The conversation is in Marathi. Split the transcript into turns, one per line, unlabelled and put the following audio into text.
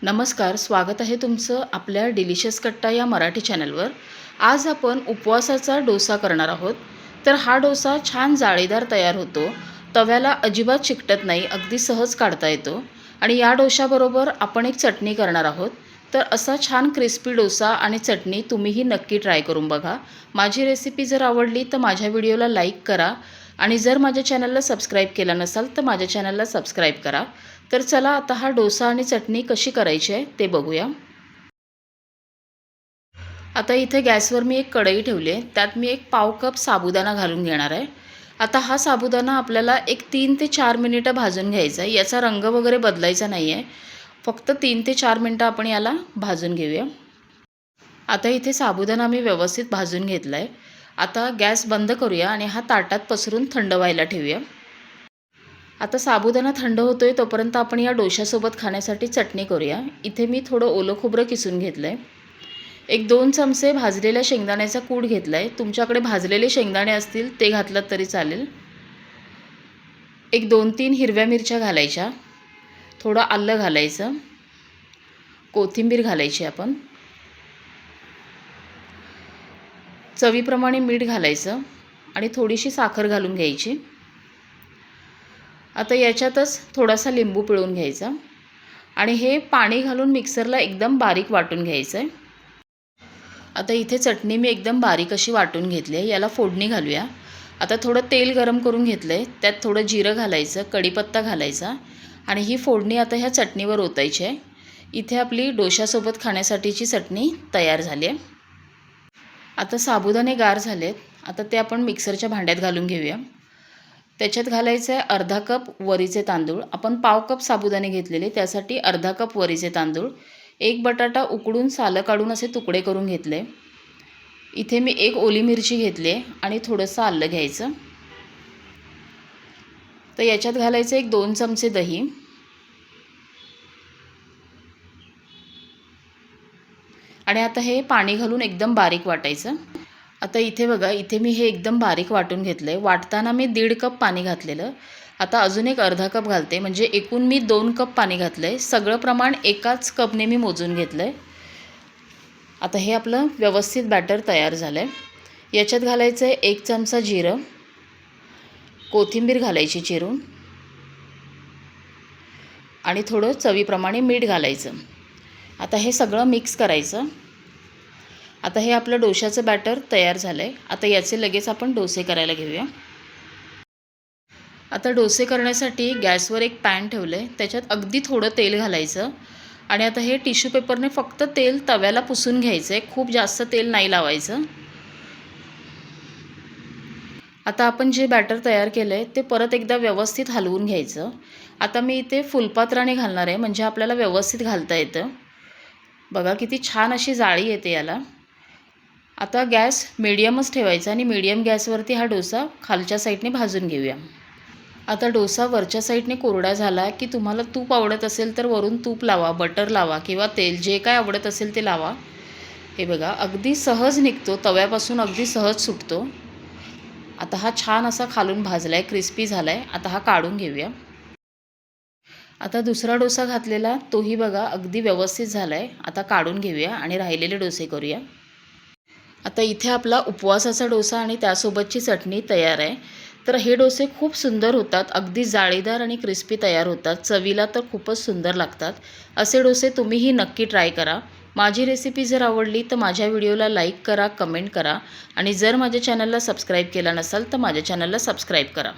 नमस्कार, स्वागत आहे तुमचं आपल्या डिलिशियस कट्टा या मराठी चॅनलवर। आज आपण उपवासाचा डोसा करणार आहोत। तर हा डोसा छान जाळीदार तयार होतो, तव्याला अजिबात चिकटत नाही, अगदी सहज काढता येतो। आणि या डोशाबरोबर आपण एक चटणी करणार आहोत। तर असा छान क्रिस्पी डोसा आणि चटणी तुम्हीही नक्की ट्राय करून बघा। माझी रेसिपी जर आवडली तर माझ्या व्हिडिओला लाईक करा आणि जर माझ्या चॅनलला सबस्क्राईब केलं नसेल तर माझ्या चॅनलला सबस्क्राईब करा। तर चला आता हा डोसा आणि चटणी कशी करायची आहे ते बघूया। आता इथे गॅसवर मी एक कढई ठेवली आहे, त्यात मी एक पाव कप साबुदाणा घालून घेणार आहे। आता हा साबुदाणा आपल्याला एक 3 ते 4 मिनिटं भाजून घ्यायचा आहे। याचा रंग वगैरे बदलायचा नाही आहे, फक्त 3 ते 4 मिनिटं आपण याला भाजून घेऊया। आता इथे साबुदाणा मी व्यवस्थित भाजून घेतला आहे। आता गॅस बंद करूया आणि हा ताटात पसरून थंड व्हायला ठेवूया। आता साबुदाणा थंड होतोय तोपर्यंत आपण या डोशासोबत खाण्यासाठी चटणी करूया। इथे मी थोडं ओलं खोबरं किसून घेतलं आहे, एक 2 चमचे भाजलेल्या शेंगदाण्याचा कूट घेतला आहे। तुमच्याकडे भाजलेले शेंगदाणे असतील ते घातलात तरी चालेल। एक 2-3 हिरव्या मिरच्या घालायच्या, थोडं आलं घालायचं, कोथिंबीर घालायची आपण, चवीप्रमाणे मीठ घालायचं आणि थोडीशी साखर घालून घ्यायची। आता याच्यातच थोडासा लिंबू पिळून घ्यायचा आणि हे पाणी घालून मिक्सरला एकदम बारीक वाटून घ्यायचं आहे। आता इथे चटणी मी एकदम बारीक अशी वाटून घेतली आहे। याला फोडणी घालूया। आता थोडं तेल गरम करून घेतलं आहे, त्यात थोडं जिरं घालायचं, कढीपत्ता घालायचा आणि ही फोडणी आता ह्या चटणीवर ओतायची आहे। इथे आपली डोशासोबत खाण्यासाठीची चटणी तयार झाली आहे। आता साबुदाणे गार झालेत, आता ते आपण मिक्सरच्या भांड्यात घालून घेऊया। त्याच्यात घालायचं आहे अर्धा कप वरीचे तांदूळ। आपण पाव कप साबुदाणे घेतलेले, त्यासाठी अर्धा कप वरीचे तांदूळ, एक बटाटा उकडून सालं काढून असे तुकडे करून घेतले। इथे मी एक ओली मिरची घेतली आणि थोडंसं आलं घ्यायचं। तर याच्यात घालायचं एक 2 चमचे दही आणि आता हे पाणी घालून एकदम बारीक वाटायचं। आता इथे बघा, इथे मी हे एकदम बारीक वाटून घेतलं आहे। वाटताना मी 1.5 कप पाणी घातलेलं, आता अजून एक अर्धा कप घालते, म्हणजे एकूण मी 2 कप पाणी घातलं आहे। सगळं प्रमाण एकाच कपने मी मोजून घेतलं आहे। आता हे आपलं व्यवस्थित बॅटर तयार झालं आहे। याच्यात घालायचं आहे 1 चमचा जिरं, कोथिंबीर घालायची चिरून आणि थोडं चवीप्रमाणे मीठ घालायचं। आता हे सगळं मिक्स करायचं। आता हे आपलं डोशाचं बॅटर तयार झालं आहे। आता याचे लगेच आपण डोसे करायला घेऊया। आता डोसे करण्यासाठी गॅसवर एक पॅन ठेवलं आहे, त्याच्यात अगदी थोडं तेल घालायचं आणि आता हे टिश्यू पेपरने फक्त तेल तव्याला पुसून घ्यायचं आहे, खूप जास्त तेल नाही लावायचं। आता आपण जे बॅटर तयार केलं आहे ते परत एकदा व्यवस्थित हलवून घ्यायचं। आता मी इथे फुलपात्राने घालणार आहे, म्हणजे आपल्याला व्यवस्थित घालता येतं। बघा किती छान अशी जाळी येते याला। आता गॅस मीडियमच ठेवायचा आणि मीडियम गॅसवरती हा डोसा खालच्या साईडने भाजून घेऊया। आता डोसा वरच्या साईडने कोरडा झाला की तुम्हाला तूप आवडत असेल तर वरून तूप लावा, बटर लावा किंवा तेल, जे काय आवडत असेल ते लावा। हे बघा अगदी सहज निघतो, तव्यापासून अगदी सहज सुटतो। आता हा छान असा खालून भाजला आहे, क्रिस्पी झाला आहे। आता हा काढून घेऊया। आता दुसरा डोसा घातलेला तोही बघा अगदी व्यवस्थित झाला आहे। आता काढून घेऊया आणि राहिलेले डोसे करूया। आता इथे आपला उपवासाचा डोसा आणि त्यासोबतची चटणी तयार आहे। तर हे डोसे खूप सुंदर होतात, अगदी जाळीदार आणि क्रिस्पी तयार होतात, चवीला तर खूपच सुंदर लागतात। असे डोसे तुम्हीही नक्की ट्राय करा। माझी रेसिपी जर आवडली तर माझ्या व्हिडिओला लाईक करा, कमेंट करा आणि जर माझ्या चॅनलला सबस्क्राईब केलं नसेल तर माझ्या चॅनलला सबस्क्राईब करा।